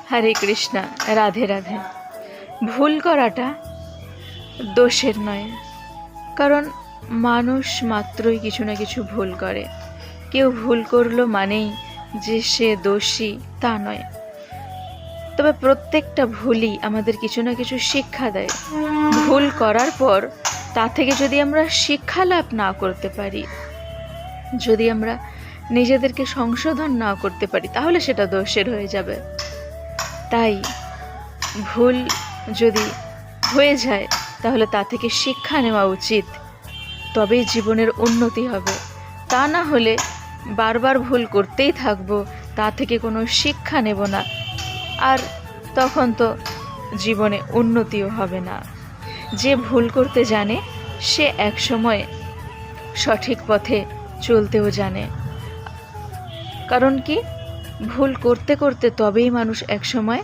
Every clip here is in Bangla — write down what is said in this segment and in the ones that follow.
হরে কৃষ্ণা, রাধে রাধে। ভুল করাটা দোষের নয়, কারণ মানুষ মাত্রই কিছু না কিছু ভুল করে। কেউ ভুল করলো মানেই যে সে দোষী তা নয়। তবে প্রত্যেকটা ভুলই আমাদের কিছু না কিছু শিক্ষা দেয়। ভুল করার পর তা থেকে যদি আমরা শিক্ষা লাভ না করতে পারি, যদি আমরা নিজেদেরকে সংশোধন না করতে পারি, তাহলে সেটা দোষের হয়ে যাবে। তাই ভুল যদি হয়ে যায় তাহলে তা থেকে শিক্ষা নেওয়া উচিত, তবেই জীবনের উন্নতি হবে। তা না হলে বারবার ভুল করতেই থাকবো, তা থেকে কোনো শিক্ষা নেব না, আর তখন তো জীবনে উন্নতিও হবে না। যে ভুল করতে জানে সে একসময় সঠিক পথে চলতেও জানে। কারণ কি, ভুল করতে করতে তবেই মানুষ একসময়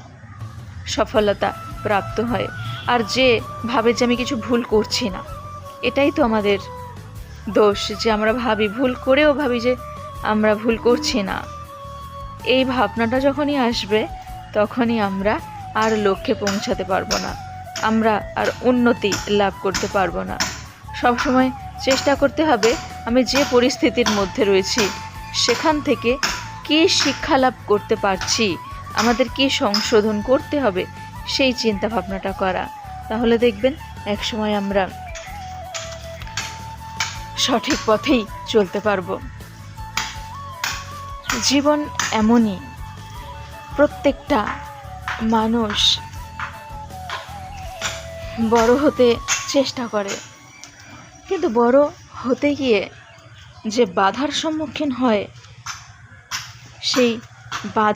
সফলতা প্রাপ্ত হয়। আর যে ভাবে যে আমি কিছু ভুল করছি না, এটাই তো আমাদের দোষ, যে আমরা ভাবি, ভুল করেও ভাবি যে আমরা ভুল করছি না। এই ভাবনাটা যখনই আসবে তখনই আমরা আর লক্ষ্যে পৌঁছাতে পারবো না, আমরা আর উন্নতি লাভ করতে পারবো না। সবসময় চেষ্টা করতে হবে আমি যে পরিস্থিতির মধ্যে রয়েছি সেখান থেকে কী শিক্ষা লাভ করতে পারছি, আমাদের কী সংশোধন করতে হবে সেই চিন্তা ভাবনাটা করা। তাহলে দেখবেন একসময় আমরা সঠিক পথেই চলতে পারবো। জীবন এমনই, প্রত্যেকটা মানুষ বড় হতে চেষ্টা করে, কিন্তু বড় হতে গিয়ে যে বাধার সম্মুখীন হয়, সেই বাধা